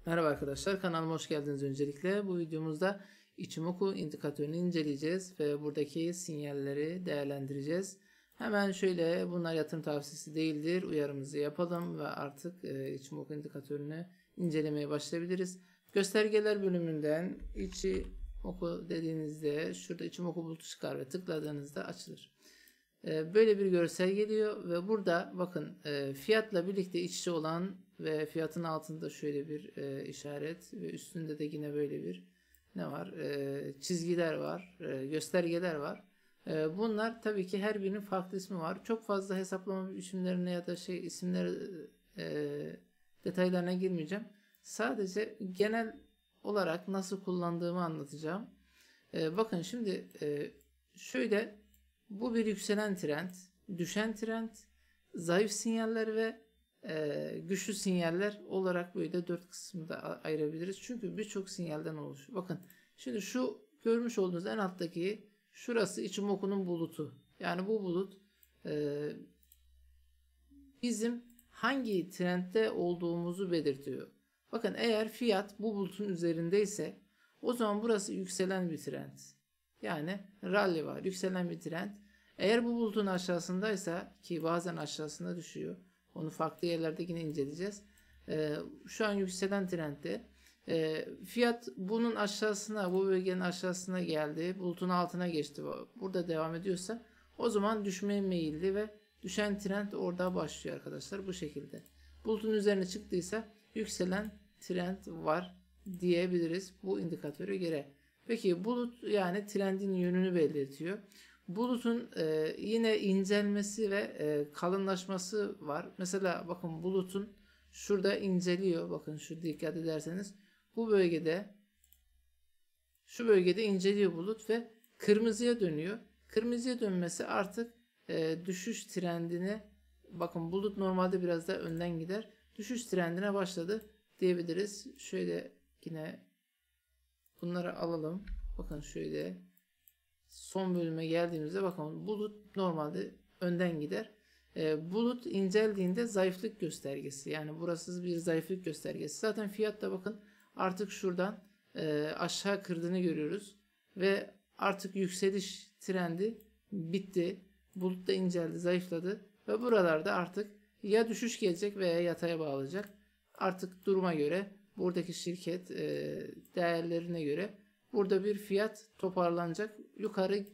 Merhaba arkadaşlar, kanalıma hoş geldiniz öncelikle. Bu videomuzda Ichimoku indikatörünü inceleyeceğiz ve buradaki sinyalleri değerlendireceğiz. Hemen şöyle, bunlar yatırım tavsiyesi değildir, uyarımızı yapalım ve artık Ichimoku indikatörünü incelemeye başlayabiliriz. Göstergeler bölümünden Ichimoku dediğinizde şurada Ichimoku bulutu çıkar ve tıkladığınızda açılır. Böyle bir görsel geliyor ve burada bakın fiyatla birlikte iç içe olan ve fiyatın altında şöyle bir işaret ve üstünde de yine böyle bir ne var? Çizgiler var, göstergeler var. Bunlar tabii ki her birinin farklı ismi var. Çok fazla hesaplama biçimlerine ya da isimleri detaylarına girmeyeceğim. Sadece genel olarak nasıl kullandığımı anlatacağım. Bakın şimdi şöyle, bu bir yükselen trend, düşen trend, zayıf sinyaller ve güçlü sinyaller olarak böyle 4 kısımda ayırabiliriz. Çünkü birçok sinyalden oluşuyor. Bakın şimdi şu görmüş olduğunuz en alttaki şurası Ichimoku'nun bulutu. Yani bu bulut bizim hangi trendde olduğumuzu belirtiyor. Bakın eğer fiyat bu bulutun üzerindeyse o zaman burası yükselen bir trend. Yani rally var, yükselen bir trend. Eğer bu bulutun aşağısındaysa, ki bazen aşağısına düşüyor, onu farklı yerlerde yine inceleyeceğiz. Şu an yükselen trendde. Fiyat bunun aşağısına, bu bölgenin aşağısına geldi, bulutun altına geçti, burada devam ediyorsa o zaman düşmeye meyilli ve düşen trend orada başlıyor arkadaşlar, bu şekilde. Bulutun üzerine çıktıysa yükselen trend var diyebiliriz bu indikatöre göre. Peki bulut yani trendin yönünü belirtiyor. Bulutun yine incelmesi ve kalınlaşması var. Mesela bakın bulutun şurada inceliyor. Bakın şu, dikkat ederseniz bu bölgede, şu bölgede inceliyor bulut ve kırmızıya dönüyor. Kırmızıya dönmesi artık düşüş trendine, bakın bulut normalde biraz da önden gider. Düşüş trendine başladı diyebiliriz. Şöyle yine bunları alalım. Bakın şöyle son bölüme geldiğimizde bakın bulut normalde önden gider. Bulut inceldiğinde zayıflık göstergesi. Yani burası bir zayıflık göstergesi. Zaten fiyat da bakın artık şuradan aşağı kırdığını görüyoruz. Ve artık yükseliş trendi bitti. Bulut da inceldi, zayıfladı. Ve buralarda artık ya düşüş gelecek veya yataya bağlayacak. Artık duruma göre, buradaki şirket değerlerine göre burada bir fiyat toparlanacak. Yukarı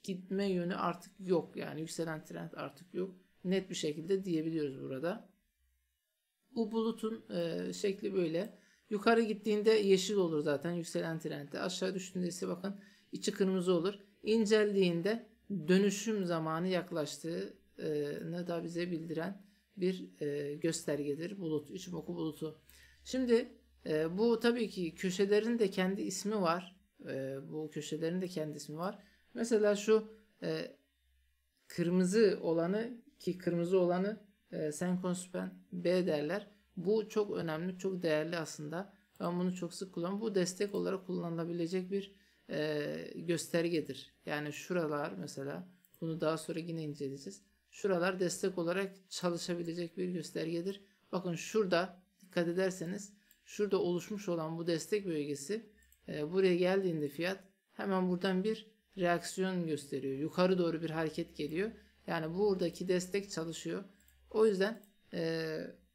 gitme yönü artık yok. Yani yükselen trend artık yok. Net bir şekilde diyebiliyoruz burada. Bu bulutun şekli böyle. Yukarı gittiğinde yeşil olur zaten yükselen trendde. Aşağı düştüğünde ise bakın içi kırmızı olur. İnceldiğinde dönüşüm zamanı yaklaştığını da bize bildiren bir göstergedir. Bulut, Ichimoku bulutu. Şimdi bu tabii ki köşelerin de kendi ismi var. Bu köşelerin de kendi ismi var. Mesela şu kırmızı olanı, ki kırmızı olanı Senkospen B derler. Bu çok önemli, çok değerli aslında. Ben bunu çok sık kullanıyorum. Bu destek olarak kullanılabilecek bir göstergedir. Yani şuralar mesela, bunu daha sonra yine inceleyeceğiz. Şuralar destek olarak çalışabilecek bir göstergedir. Bakın şurada dikkat ederseniz şurada oluşmuş olan bu destek bölgesi buraya geldiğinde fiyat hemen buradan bir reaksiyon gösteriyor. Yukarı doğru bir hareket geliyor. Yani buradaki destek çalışıyor. O yüzden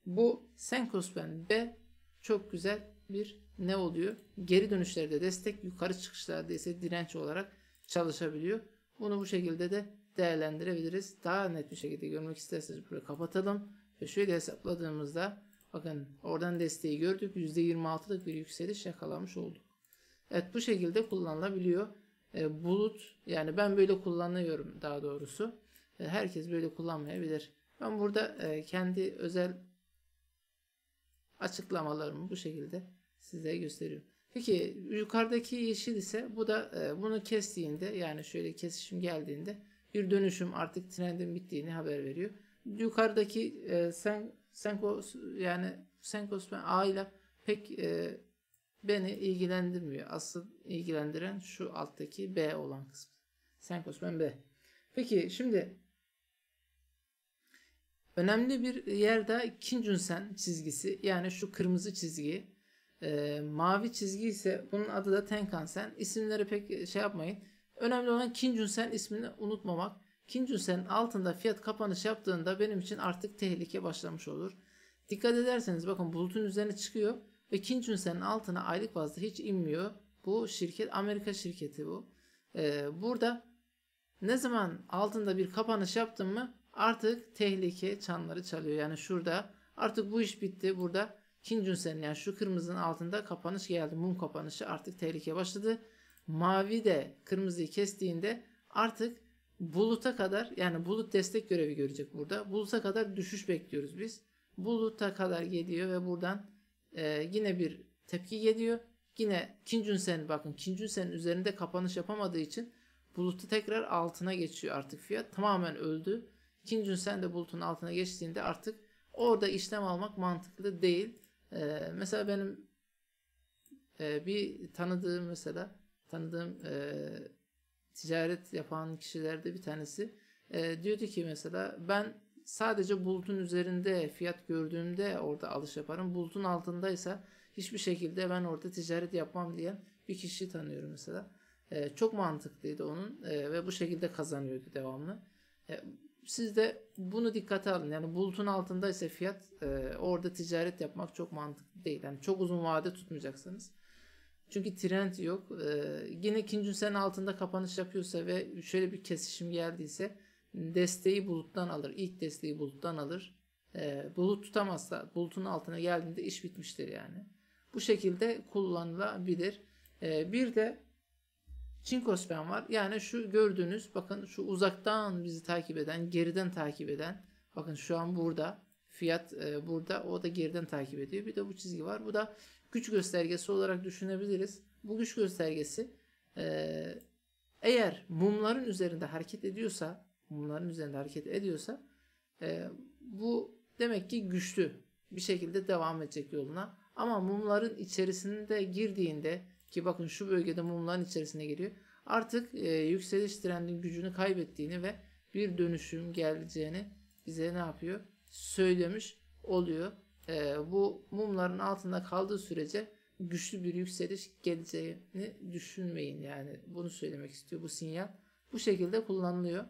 bu Senkospen B çok güzel bir ne oluyor? Geri dönüşlerde destek, yukarı çıkışlarda ise direnç olarak çalışabiliyor. Bunu bu şekilde de değerlendirebiliriz. Daha net bir şekilde görmek isterseniz burayı kapatalım ve şöyle hesapladığımızda bakın oradan desteği gördük. %26'lık bir yükseliş yakalamış olduk. Evet, bu şekilde kullanılabiliyor. Bulut, yani ben böyle kullanıyorum daha doğrusu. Herkes böyle kullanmayabilir. Ben burada kendi özel açıklamalarımı bu şekilde size gösteriyorum. Peki yukarıdaki yeşil ise bu da bunu kestiğinde, yani şöyle kesişim geldiğinde bir dönüşüm, artık trendin bittiğini haber veriyor. Yukarıdaki Senkospen A ile pek beni ilgilendirmiyor. Asıl ilgilendiren şu alttaki B olan kısmı. Senkospen B. Peki şimdi önemli bir yerde Kijun-sen çizgisi, yani şu kırmızı çizgi. Mavi çizgi ise bunun adı da Tenkan-sen. İsimleri pek şey yapmayın. Önemli olan Kijun-sen ismini unutmamak. Kijun-sen'in altında fiyat kapanış yaptığında benim için artık tehlike başlamış olur. Dikkat ederseniz bakın bulutun üzerine çıkıyor ve Kijun-sen'in altına aylık bazda hiç inmiyor. Bu şirket Amerika şirketi bu. Burada ne zaman altında bir kapanış yaptım mı artık tehlike çanları çalıyor. Yani şurada artık bu iş bitti. Burada Kijun-sen yani şu kırmızının altında kapanış geldi. Mum kapanışı, artık tehlike başladı. Mavi de kırmızıyı kestiğinde artık buluta kadar, yani bulut destek görevi görecek burada. Buluta kadar düşüş bekliyoruz biz. Buluta kadar geliyor ve buradan yine bir tepki geliyor. Yine Kijun-sen, bakın Kijun-sen'in üzerinde kapanış yapamadığı için bulutu tekrar altına geçiyor artık fiyat. Tamamen öldü. Kijun-sen de bulutun altına geçtiğinde artık orada işlem almak mantıklı değil. Mesela benim bir tanıdığım ticaret yapan kişilerde bir tanesi diyordu ki mesela ben sadece bulutun üzerinde fiyat gördüğümde orada alış yaparım. Bulutun altındaysa hiçbir şekilde ben orada ticaret yapmam diyen bir kişi tanıyorum mesela. Çok mantıklıydı onun ve bu şekilde kazanıyordu devamlı. Siz de bunu dikkate alın. Yani bulutun altındaysa fiyat orada ticaret yapmak çok mantıklı değil. Yani çok uzun vade tutmayacaksınız. Çünkü trend yok. Yine ikinci sene altında kapanış yapıyorsa ve şöyle bir kesişim geldiyse desteği buluttan alır. İlk desteği buluttan alır. Bulut tutamazsa bulutun altına geldiğinde iş bitmiştir yani. Bu şekilde kullanılabilir. Bir de Çinkospen var. Yani şu gördüğünüz, bakın şu uzaktan bizi takip eden, geriden takip eden. Bakın şu an burada. Fiyat burada. O da geriden takip ediyor. Bir de bu çizgi var. Bu da güç göstergesi olarak düşünebiliriz. Bu güç göstergesi eğer mumların üzerinde hareket ediyorsa bu demek ki güçlü bir şekilde devam edecek yoluna. Ama mumların içerisinde girdiğinde, ki bakın şu bölgede mumların içerisine giriyor, artık yükseliş trendin gücünü kaybettiğini ve bir dönüşüm geleceğini bize ne yapıyor? Söylemiş oluyor. Bu mumların altında kaldığı sürece güçlü bir yükseliş geleceğini düşünmeyin. Yani bunu söylemek istiyor bu sinyal. Bu şekilde kullanılıyor.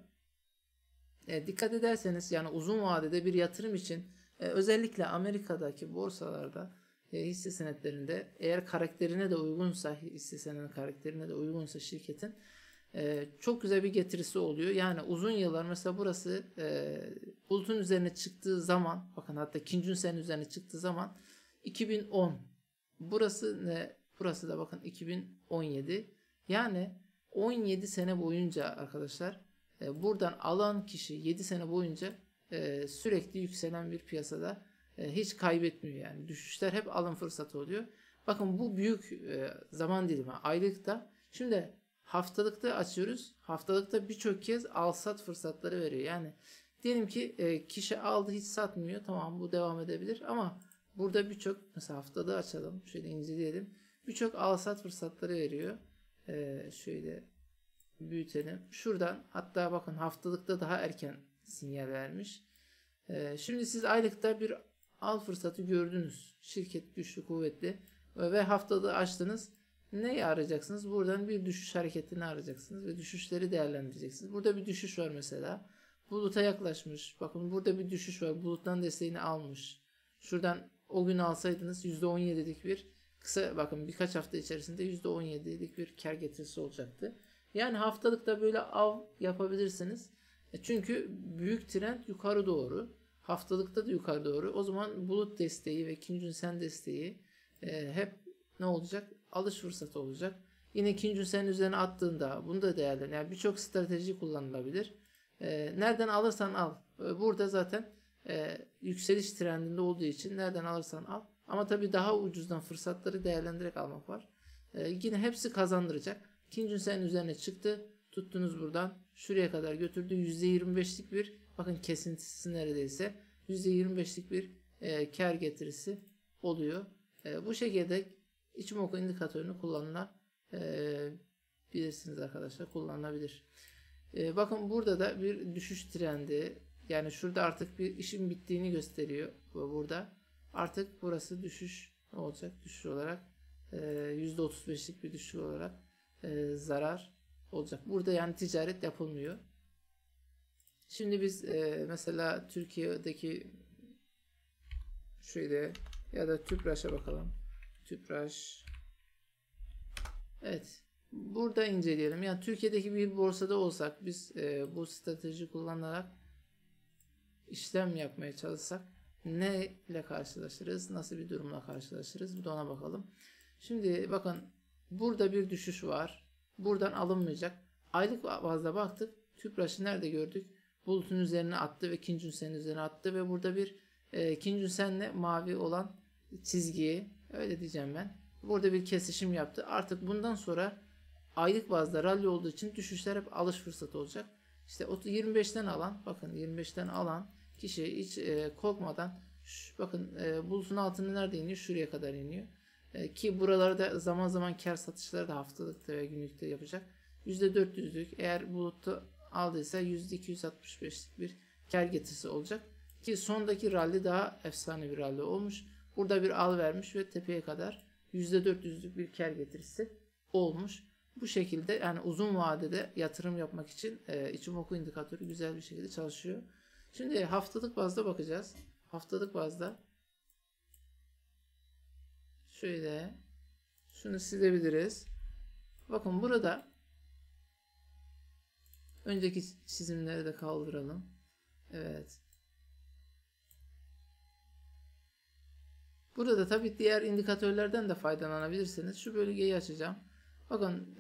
Dikkat ederseniz yani uzun vadede bir yatırım için özellikle Amerika'daki borsalarda hisse senetlerinde eğer karakterine de uygunsa, hisse senedinin karakterine de uygunsa şirketin çok güzel bir getirisi oluyor. Yani uzun yıllar mesela burası bulutun üzerine çıktığı zaman, bakın hatta ikinci senenin üzerine çıktığı zaman 2010, burası ne? Burası da bakın 2017. Yani 17 sene boyunca arkadaşlar buradan alan kişi 7 sene boyunca sürekli yükselen bir piyasada hiç kaybetmiyor yani. Düşüşler hep alım fırsatı oluyor. Bakın bu büyük zaman dilimi. Aylıkta, şimdi haftalıkta açıyoruz. Haftalıkta birçok kez al sat fırsatları veriyor. Yani diyelim ki kişi aldı hiç satmıyor. Tamam, bu devam edebilir ama burada birçok, mesela haftada açalım. Şöyle inceleyelim. Birçok al sat fırsatları veriyor. Şöyle büyütelim. Şuradan hatta bakın haftalıkta daha erken sinyal vermiş. Şimdi siz aylıkta bir al fırsatı gördünüz. Şirket güçlü, kuvvetli ve haftada açtınız. Neyi arayacaksınız? Buradan bir düşüş hareketini arayacaksınız ve düşüşleri değerlendireceksiniz. Burada bir düşüş var mesela. Buluta yaklaşmış. Bakın burada bir düşüş var. Buluttan desteğini almış. Şuradan o gün alsaydınız %17'lik bir kısa, bakın birkaç hafta içerisinde %17'lik bir kar getirisi olacaktı. Yani haftalıkta böyle av yapabilirsiniz. Çünkü büyük trend yukarı doğru. Haftalıkta da yukarı doğru. O zaman bulut desteği ve ikinci sen desteği hep ne olacak? Alış fırsatı olacak. Yine ikinci sen üzerine attığında bunu da değerlendir. Yani birçok strateji kullanılabilir. Nereden alırsan al. Burada zaten yükseliş trendinde olduğu için nereden alırsan al. Ama tabii daha ucuzdan fırsatları değerlendirerek almak var. Yine hepsi kazandıracak. İkinci sen üzerine çıktı. Tuttunuz buradan. Şuraya kadar götürdü. %25'lik bir, bakın kesintisi neredeyse. %25'lik bir kar getirisi oluyor. Bu şekilde Ichimoku indikatörünü kullanabilirsiniz arkadaşlar. Kullanılabilir. Bakın burada da bir düşüş trendi. Yani şurada artık bir işin bittiğini gösteriyor. Burada artık burası düşüş ne olacak? Düşüş olarak %35'lik bir düşüş olarak zarar olacak. Burada yani ticaret yapılmıyor. Şimdi biz mesela Türkiye'deki şöyle ya da Tüpraş'a bakalım. Tüpraş. Evet. Burada inceleyelim. Yani Türkiye'deki bir borsada olsak biz bu strateji kullanarak işlem yapmaya çalışsak ne ile karşılaşırız? Nasıl bir durumla karşılaşırız? Bir de ona bakalım. Şimdi bakın burada bir düşüş var. Buradan alınmayacak. Aylık bazda baktık. Tüpraş'ı nerede gördük? Bulutun üzerine attı ve Kinjunsen'in üzerine attı ve burada bir Kinjunsen'le mavi olan çizgiyi, öyle diyeceğim ben, burada bir kesişim yaptı. Artık bundan sonra aylık bazda rally olduğu için düşüşler hep alış fırsatı olacak. İşte 25'ten alan, bakın 25'ten alan kişi hiç korkmadan bakın bulutun altını nerede iniyor? Şuraya kadar iniyor. Ki buralarda zaman zaman kar satışları da haftalıkta ve günlükte yapacak. %400'lük eğer bulutu aldıysa %265'lik bir kar getirisi olacak. Ki sondaki rally daha efsane bir rally olmuş. Burada bir al vermiş ve tepeye kadar %400'lük bir kar getirisi olmuş. Bu şekilde yani uzun vadede yatırım yapmak için Ichimoku indikatörü güzel bir şekilde çalışıyor. Şimdi haftalık bazda bakacağız. Haftalık bazda şöyle şunu silebiliriz. Bakın burada önceki çizimleri de kaldıralım. Evet. Burada tabii diğer indikatörlerden de faydalanabilirsiniz. Şu bölgeyi açacağım. Bakın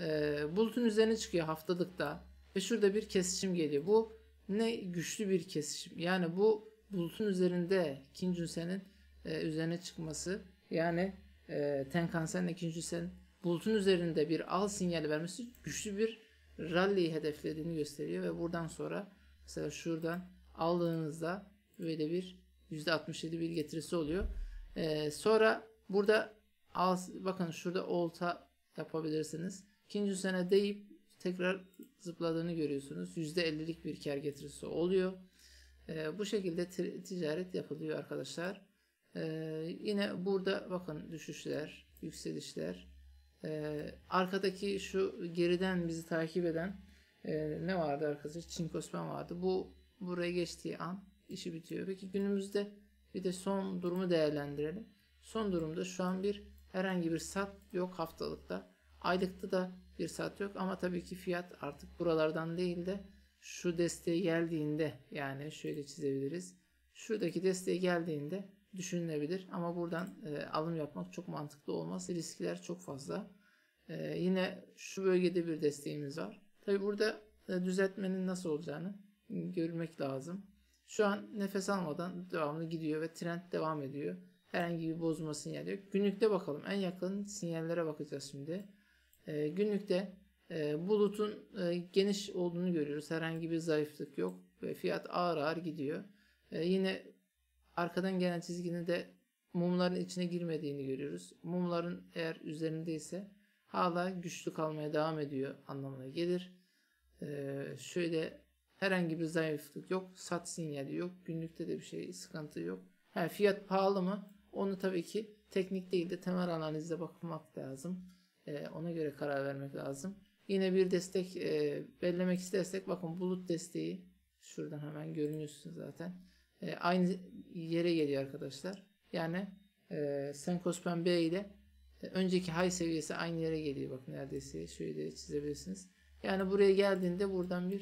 bulutun üzerine çıkıyor haftalıkta ve şurada bir kesişim geliyor. Bu ne güçlü bir kesişim. Yani bu bulutun üzerinde Kinjunsen'in üzerine çıkması, yani Tenkan-sen ile Kinjunsen bulutun üzerinde bir al sinyali vermesi güçlü bir rally'yi hedeflediğini gösteriyor ve buradan sonra mesela şuradan aldığınızda böyle bir %67 bir getirisi oluyor. Sonra burada bakın şurada olta yapabilirsiniz. İkinci sene deyip tekrar zıpladığını görüyorsunuz. %50'lik bir kar getirisi oluyor. Bu şekilde ticaret yapılıyor arkadaşlar. Yine burada bakın düşüşler, yükselişler. Arkadaki şu geriden bizi takip eden ne vardı arkadaşlar? Chinkospan vardı. Bu buraya geçtiği an işi bitiyor. Peki günümüzde bir de son durumu değerlendirelim. Son durumda şu an herhangi bir sat yok haftalıkta. Aylıkta da bir sat yok ama tabii ki fiyat artık buralardan değil de şu desteğe geldiğinde, yani şöyle çizebiliriz. Şuradaki desteğe geldiğinde düşünülebilir ama buradan alım yapmak çok mantıklı olmaz. Riskler çok fazla. Yine şu bölgede bir desteğimiz var. Tabii burada düzeltmenin nasıl olacağını görmek lazım. Şu an nefes almadan devamlı gidiyor ve trend devam ediyor. Herhangi bir bozma sinyali yok. Günlükte bakalım. En yakın sinyallere bakacağız şimdi. Günlükte bulutun geniş olduğunu görüyoruz. Herhangi bir zayıflık yok ve fiyat ağır ağır gidiyor. Yine arkadan gelen çizginin de mumların içine girmediğini görüyoruz. Mumların eğer üzerindeyse hala güçlü kalmaya devam ediyor anlamına gelir. Şöyle herhangi bir zayıflık yok. Sat sinyali yok. Günlükte de bir sıkıntı yok. Fiyat pahalı mı? Onu tabii ki teknik değil de temel analizde bakmak lazım. Ona göre karar vermek lazım. Yine bir destek belirlemek istersek bakın bulut desteği şuradan hemen görünüyorsunuz zaten. Aynı yere geliyor arkadaşlar. Yani Senkospan B ile önceki high seviyesi aynı yere geliyor. Bakın neredeyse şöyle çizebilirsiniz. Yani buraya geldiğinde buradan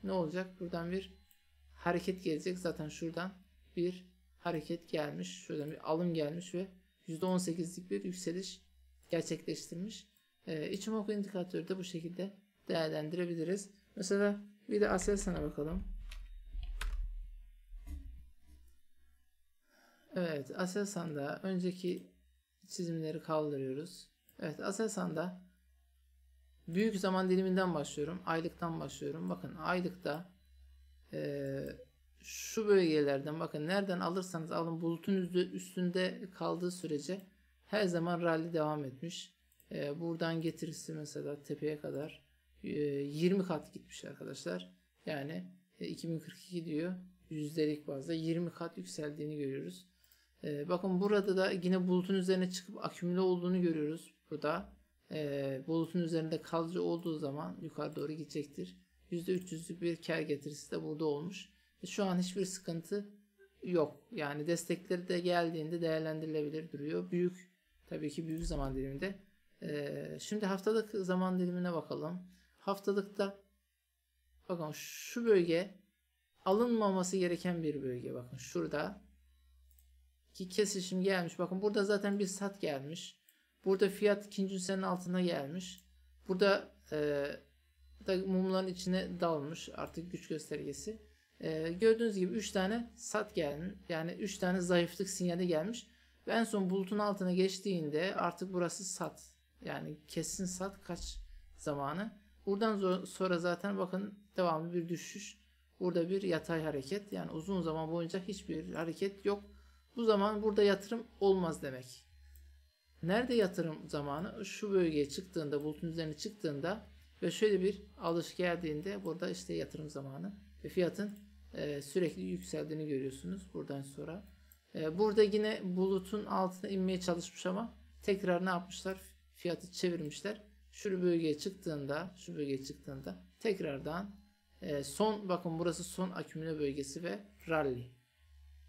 ne olacak? Buradan bir hareket gelecek. Zaten şuradan bir hareket gelmiş. Şuradan bir alım gelmiş ve %18'lik bir yükseliş gerçekleştirmiş. Ichimoku indikatörü de bu şekilde değerlendirebiliriz. Mesela bir de Aselsan'a bakalım. Evet, Aselsan'da önceki çizimleri kaldırıyoruz. Evet, Aselsan'da büyük zaman diliminden başlıyorum. Aylıktan başlıyorum. Bakın aylıkta şu bölgelerden bakın nereden alırsanız alın bulutun üstünde kaldığı sürece her zaman rally devam etmiş. Buradan getirisi mesela tepeye kadar 20 kat gitmiş arkadaşlar. Yani 2042 diyor. Yüzdelik bazda 20 kat yükseldiğini görüyoruz. Bakın burada da yine bulutun üzerine çıkıp akümüle olduğunu görüyoruz. Burada bulutun üzerinde kalıcı olduğu zaman yukarı doğru gidecektir. %300'lük bir kar getirisi de burada olmuş. Şu an hiçbir sıkıntı yok. Yani destekleri de geldiğinde değerlendirilebilir duruyor. Tabii ki büyük zaman diliminde. Şimdi haftalık zaman dilimine bakalım. Haftalıkta bakın şu bölge alınmaması gereken bir bölge. Bakın şurada ki kesişim gelmiş. Bakın burada zaten bir sat gelmiş. Burada fiyat ikinci ünsenin altına gelmiş. Burada da mumların içine dalmış artık güç göstergesi. Gördüğünüz gibi 3 tane sat gelmiş. Yani 3 tane zayıflık sinyali gelmiş. Ve en son bulutun altına geçtiğinde artık burası sat. Yani kesin sat kaç zamanı. Buradan sonra zaten bakın devamlı bir düşüş. Burada bir yatay hareket. Yani uzun zaman boyunca hiçbir hareket yok. Bu zaman burada yatırım olmaz demek. Nerede yatırım zamanı? Şu bölgeye çıktığında, bulutun üzerine çıktığında ve şöyle bir alış geldiğinde burada işte yatırım zamanı. Ve fiyatın sürekli yükseldiğini görüyorsunuz buradan sonra. Burada yine bulutun altına inmeye çalışmış ama tekrar ne yapmışlar? Fiyatı çevirmişler. Şu bölgeye çıktığında tekrardan bakın burası son akümüle bölgesi ve rally.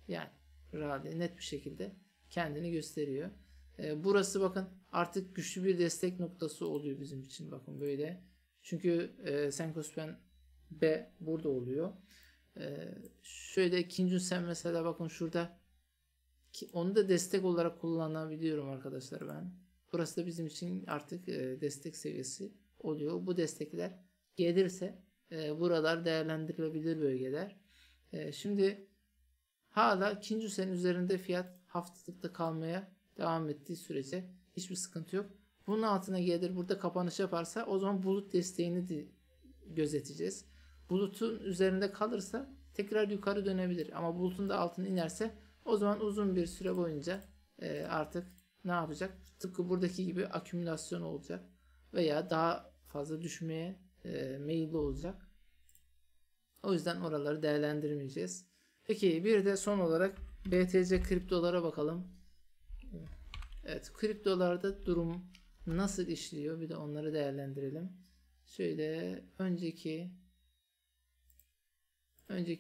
Yani rally net bir şekilde kendini gösteriyor. Burası bakın artık güçlü bir destek noktası oluyor bizim için. Bakın böyle. Çünkü Senkospen B burada oluyor. Şöyle ikinci ünsen mesela bakın şurada onu da destek olarak kullanabiliyorum arkadaşlar ben. Burası da bizim için artık destek seviyesi oluyor. Bu destekler gelirse buralar değerlendirilebilir bölgeler. Şimdi hala ikinci ünsenin üzerinde fiyat haftalıkta kalmaya devam ettiği sürece hiçbir sıkıntı yok. Bunun altına gelir burada kapanış yaparsa o zaman bulut desteğini de gözeteceğiz. Bulutun üzerinde kalırsa tekrar yukarı dönebilir. Ama bulutun da altına inerse o zaman uzun bir süre boyunca artık ne yapacak? Tıpkı buradaki gibi akümülasyon olacak. Veya daha fazla düşmeye meyilli olacak. O yüzden oraları değerlendirmeyeceğiz. Peki bir de son olarak BTC kriptolara bakalım. Evet, kriptolarda durum nasıl işliyor? Bir de onları değerlendirelim. Şöyle önceki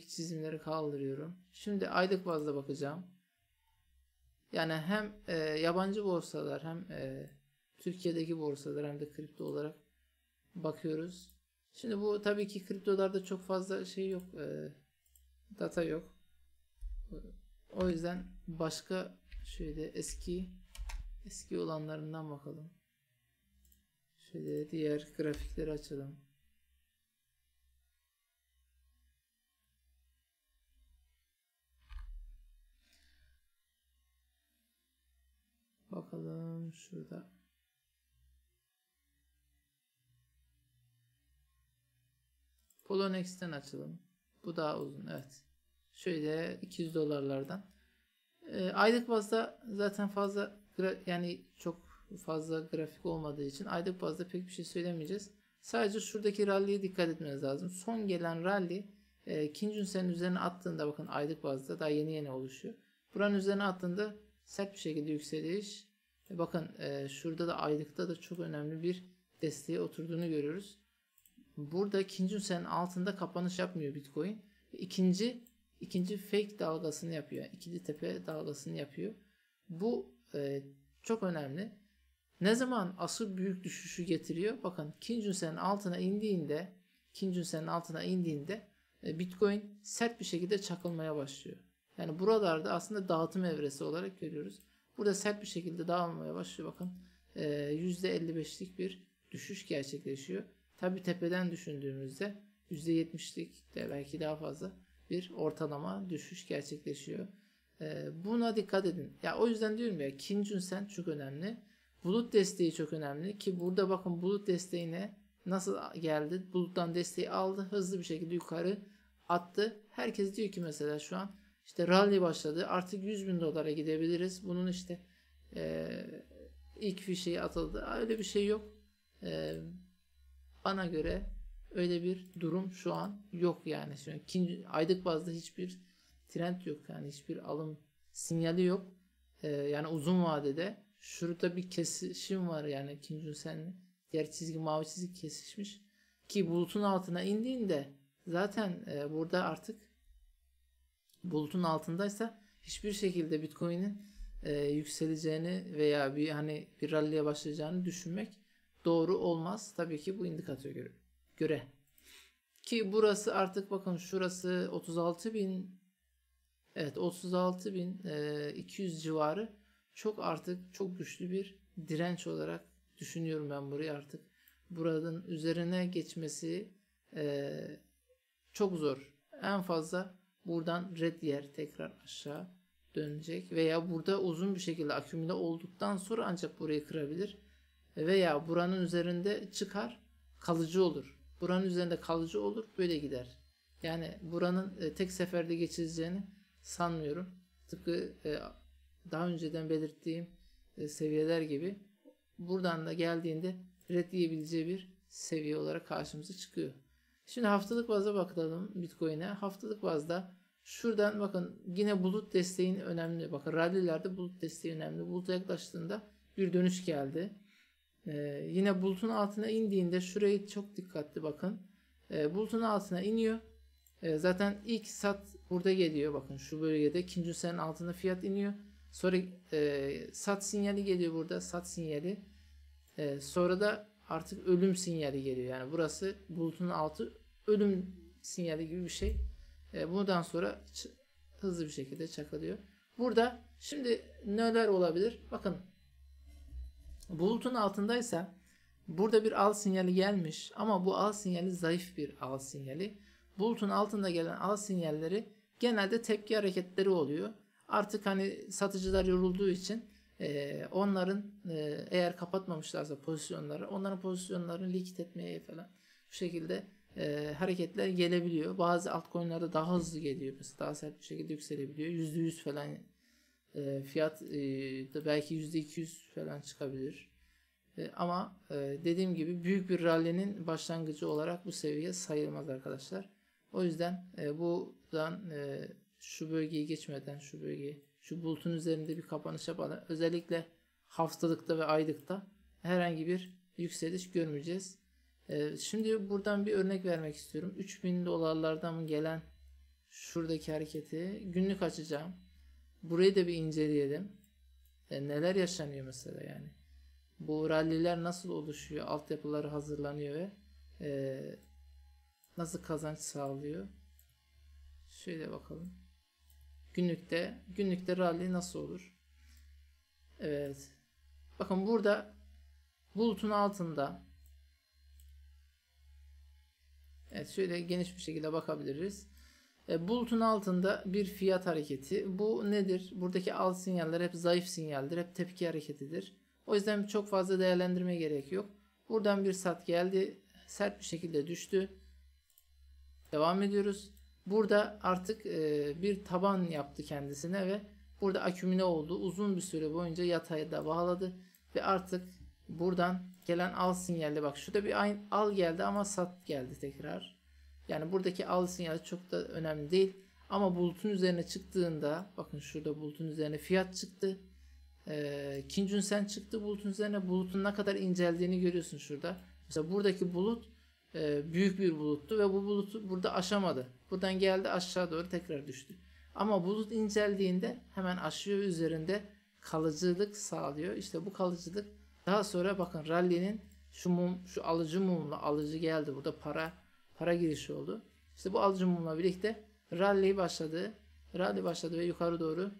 çizimleri kaldırıyorum. Şimdi aylık bazda bakacağım. Yani hem yabancı borsalar hem Türkiye'deki borsalar hem de kripto olarak bakıyoruz. Şimdi bu tabii ki kriptolarda çok fazla şey yok. Data yok. O yüzden başka şöyle eski olanlarından bakalım. Şöyle diğer grafikleri açalım. Bakalım şurada. Polonex'ten açalım. Bu daha uzun. Evet. Şöyle 200 dolarlardan. Aylık bazda zaten yani çok fazla grafik olmadığı için aylık bazda pek bir şey söylemeyeceğiz. Sadece şuradaki rally'ye dikkat etmeniz lazım. Son gelen rally ikinci ünsenin üzerine attığında bakın aylık bazda daha yeni oluşuyor. Buranın üzerine attığında sert bir şekilde yükseliş. Bakın şurada da aylıkta da çok önemli bir desteğe oturduğunu görüyoruz. Burada ikinci ünsenin altında kapanış yapmıyor Bitcoin. İkinci fake dalgasını yapıyor. İkinci tepe dalgasını yapıyor. Bu çok önemli. Ne zaman asıl büyük düşüşü getiriyor? Bakın ikinci ünsenin altına indiğinde Bitcoin sert bir şekilde çakılmaya başlıyor. Yani buralarda aslında dağıtım evresi olarak görüyoruz. Burada sert bir şekilde dağılmaya başlıyor. Bakın %55'lik bir düşüş gerçekleşiyor. Tabi tepeden düşündüğümüzde %70'lik de belki daha fazla bir ortalama düşüş gerçekleşiyor. Buna dikkat edin. Ya o yüzden diyorum ya ikinci ünsen çok önemli. Bulut desteği çok önemli ki burada bakın bulut desteğine nasıl geldi? Buluttan desteği aldı. Hızlı bir şekilde yukarı attı. Herkes diyor ki mesela şu an işte rally başladı. Artık 100.000 dolara gidebiliriz. Bunun işte ilk fişeği atıldı. Öyle bir şey yok. Bana göre öyle bir durum şu an yok yani. Şu an aylık bazda hiçbir trend yok. Yani hiçbir alım sinyali yok. yani uzun vadede şurada bir kesişim var, yani Kijun-sen'le diğer çizgi, mavi çizgi kesişmiş ki bulutun altına indiğinde zaten burada artık bulutun altındaysa hiçbir şekilde Bitcoin'in yükseleceğini veya bir hani bir rally'e başlayacağını düşünmek doğru olmaz. Tabii ki bu indikatöre göre. Ki burası artık bakın şurası 36.000, evet 36.200 civarı, çok artık çok güçlü bir direnç olarak düşünüyorum ben burayı artık. Buranın üzerine geçmesi çok zor. En fazla buradan red yer, tekrar aşağı dönecek veya burada uzun bir şekilde akümüle olduktan sonra ancak burayı kırabilir veya buranın üzerinde çıkar, kalıcı olur. Buranın üzerinde kalıcı olur, böyle gider. Yani buranın tek seferde geçileceğini sanmıyorum. Tıpkı daha önceden belirttiğim seviyeler gibi buradan da geldiğinde red diyebileceği bir seviye olarak karşımıza çıkıyor. Şimdi haftalık bazda bakalım Bitcoin'e. Haftalık bazda şuradan bakın yine bulut desteğin önemli. Bakın rallilerde bulut desteği önemli. Buluta yaklaştığında bir dönüş geldi. Yine bulutun altına indiğinde şurayı çok dikkatli bakın. Bulutun altına iniyor. Zaten ilk sat burada geliyor. Bakın şu bölgede Kijun-sen'in altına fiyat iniyor. Sonra sat sinyali geliyor burada. Sat sinyali. Sonra da artık ölüm sinyali geliyor. Yani burası bulutun altı, ölüm sinyali gibi bir şey. Bundan sonra hızlı bir şekilde çakılıyor. Burada şimdi neler olabilir? Bakın bulutun altındaysa burada bir al sinyali gelmiş ama bu al sinyali zayıf bir al sinyali. Bulutun altında gelen al sinyalleri genelde tepki hareketleri oluyor. Artık hani satıcılar yorulduğu için onların eğer kapatmamışlarsa pozisyonları, onların pozisyonlarını likit etmeye falan bu şekilde hareketler gelebiliyor. Bazı altcoin'lerde daha hızlı geliyor. Mesela daha sert bir şekilde yükselebiliyor. %100 falan fiyat da belki %200 falan çıkabilir. Ama dediğim gibi büyük bir rally'nin başlangıcı olarak bu seviye sayılmaz arkadaşlar. O yüzden buradan şu bölgeyi geçmeden şu bulutun üzerinde bir kapanış yapmadan özellikle haftalıkta ve aylıkta herhangi bir yükseliş görmeyeceğiz. Şimdi buradan bir örnek vermek istiyorum. 3000 dolarlardan gelen şuradaki hareketi günlük açacağım. Burayı da bir inceleyelim. Neler yaşanıyor mesela yani. Bu ralliler nasıl oluşuyor? Altyapıları hazırlanıyor ve nasıl kazanç sağlıyor? Şöyle bakalım. Günlükte rally nasıl olur? Evet. Bakın burada bulutun altında, evet şöyle geniş bir şekilde bakabiliriz. Bulutun altında bir fiyat hareketi. Bu nedir? Buradaki al sinyaller hep zayıf sinyaldir. Hep tepki hareketidir. O yüzden çok fazla değerlendirmeye gerek yok. Buradan bir sat geldi. Sert bir şekilde düştü. Devam ediyoruz. Burada artık bir taban yaptı kendisine ve burada akümüle oldu. Uzun bir süre boyunca yatayda bağladı. Ve artık buradan gelen al sinyali, bak şurada bir al geldi ama sat geldi tekrar. Yani buradaki al sinyali çok da önemli değil. Ama bulutun üzerine çıktığında, bakın şurada bulutun üzerine fiyat çıktı. Kijun-sen çıktı bulutun üzerine. Bulutun ne kadar inceldiğini görüyorsun şurada. Mesela buradaki bulut büyük bir buluttu ve bu bulutu burada aşamadı. Buradan geldi aşağı doğru tekrar düştü. Ama bulut inceldiğinde hemen aşıyor, üzerinde kalıcılık sağlıyor. İşte bu kalıcılık daha sonra bakın rally'nin şu alıcı mumla, alıcı geldi, burada para girişi oldu. İşte bu alıcı mumla birlikte rally başladı ve yukarı doğru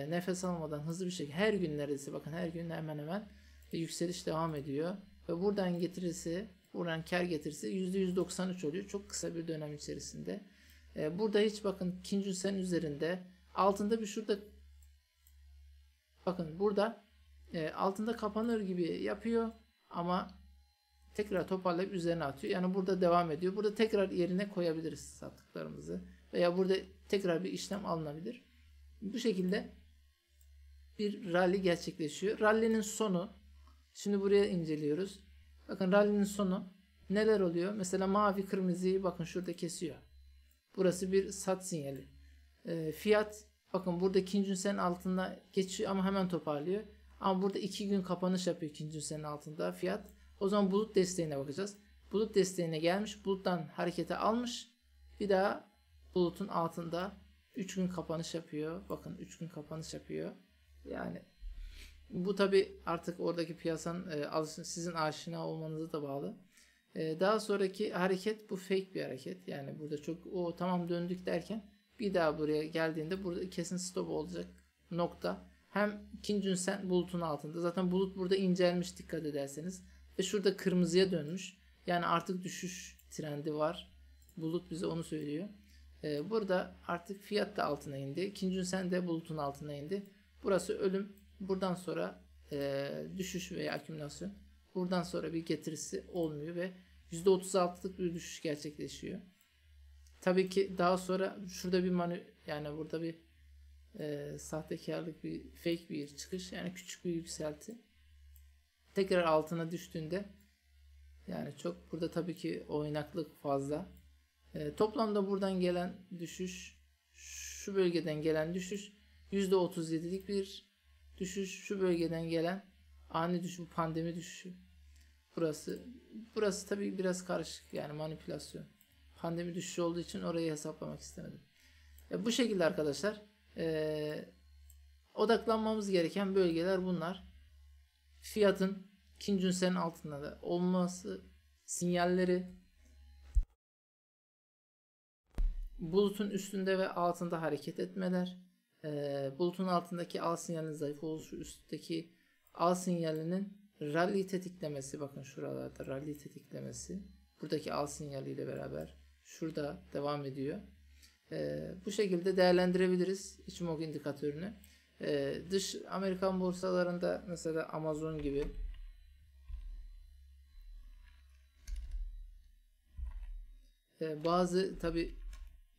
nefes almadan hızlı bir şekilde her gün neredeyse, bakın her gün hemen hemen yükseliş devam ediyor ve buradan kar getirisi %193 oluyor çok kısa bir dönem içerisinde. Burada hiç bakın Kijun-sen üzerinde, altında bir şurada bakın burada altında kapanır gibi yapıyor ama tekrar toparlayıp üzerine atıyor. Yani burada devam ediyor. Burada tekrar yerine koyabiliriz sattıklarımızı veya burada tekrar bir işlem alınabilir. Bu şekilde bir rally gerçekleşiyor. Rally'nin sonu, şimdi buraya inceliyoruz. Bakın rally'nin sonu neler oluyor? Mesela mavi kırmızıyı bakın şurada kesiyor. Burası bir sat sinyali. Fiyat Bakın burada ikinci ünsenin altında geçiyor ama hemen toparlıyor. Ama burada 2 gün kapanış yapıyor ikinci ünsenin altında fiyat. O zaman bulut desteğine bakacağız. Bulut desteğine gelmiş. Buluttan harekete almış. Bir daha bulutun altında 3 gün kapanış yapıyor. Bakın 3 gün kapanış yapıyor. Yani bu tabi artık oradaki piyasanın sizin aşina olmanıza da bağlı. Daha sonraki hareket bu fake bir hareket. Yani burada çok o tamam döndük derken bir daha buraya geldiğinde burada kesin stop olacak nokta. Hem ikinci ünsen bulutun altında. Zaten bulut burada incelmiş dikkat ederseniz. Ve şurada kırmızıya dönmüş. Yani artık düşüş trendi var. Bulut bize onu söylüyor. Burada artık fiyat da altına indi. İkinci ünsen de bulutun altına indi. Burası ölüm. Buradan sonra düşüş veya akümülasyon. Buradan sonra bir getirisi olmuyor ve %36'lık bir düşüş gerçekleşiyor. Tabii ki daha sonra şurada bir yani burada bir sahtekarlık, bir fake bir çıkış, yani küçük bir yükselti. Tekrar altına düştüğünde yani çok burada tabii ki oynaklık fazla. Toplamda buradan gelen düşüş, şu bölgeden gelen düşüş %37'lik bir düşüş, şu bölgeden gelen ani düşüş, pandemi düşüşü. Burası tabii biraz karışık, yani manipülasyon. Pandemi düşüşü olduğu için orayı hesaplamak istemedim. Bu şekilde arkadaşlar, odaklanmamız gereken bölgeler bunlar. Fiyatın ikinci ünsenin altında da olması sinyalleri, bulutun üstünde ve altında hareket etmeler, bulutun altındaki al sinyalinin zayıf oluşu, üstteki al sinyalinin rally tetiklemesi, bakın şuralarda rally tetiklemesi, buradaki al sinyaliyle beraber şurada devam ediyor. Bu şekilde değerlendirebiliriz Ichimoku indikatörünü. Dış Amerikan borsalarında mesela Amazon gibi bazı tabi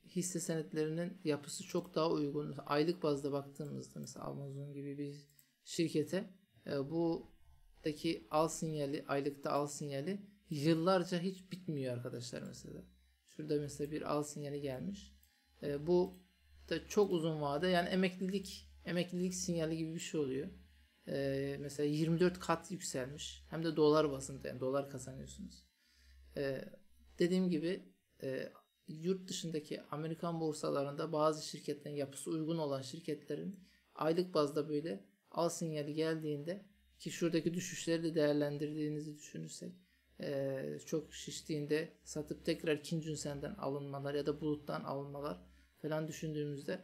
hisse senetlerinin yapısı çok daha uygun. Aylık bazda baktığımızda mesela Amazon gibi bir şirkete buradaki al sinyali, aylıkta al sinyali yıllarca hiç bitmiyor arkadaşlar mesela. Şurada mesela bir al sinyali gelmiş. Bu da çok uzun vade, yani emeklilik sinyali gibi bir şey oluyor. Mesela 24 kat yükselmiş. Hem de dolar bazında, yani dolar kazanıyorsunuz. Dediğim gibi yurt dışındaki Amerikan borsalarında bazı şirketlerin yapısı uygun olan şirketlerin aylık bazda böyle al sinyali geldiğinde, ki şuradaki düşüşleri de değerlendirdiğinizi düşünürsek, çok şiştiğinde satıp tekrar ikinci ünsenden alınmalar ya da buluttan alınmalar falan düşündüğümüzde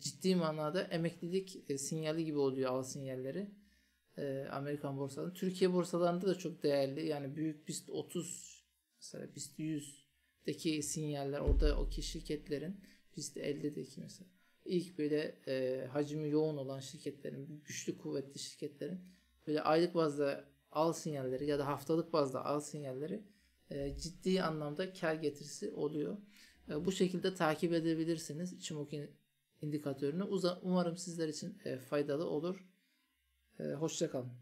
ciddi manada emeklilik sinyali gibi oluyor al sinyalleri Amerikan borsalarında. Türkiye borsalarında da çok değerli, yani büyük BIST 30 mesela BIST 100'deki sinyaller, orada o ki şirketlerin BIST 50'deki mesela ilk böyle hacmi yoğun olan şirketlerin, güçlü kuvvetli şirketlerin böyle aylık bazda al sinyalleri ya da haftalık bazda al sinyalleri ciddi anlamda kar getirisi oluyor. Bu şekilde takip edebilirsiniz Ichimoku indikatörünü. Umarım sizler için faydalı olur. Hoşça kalın.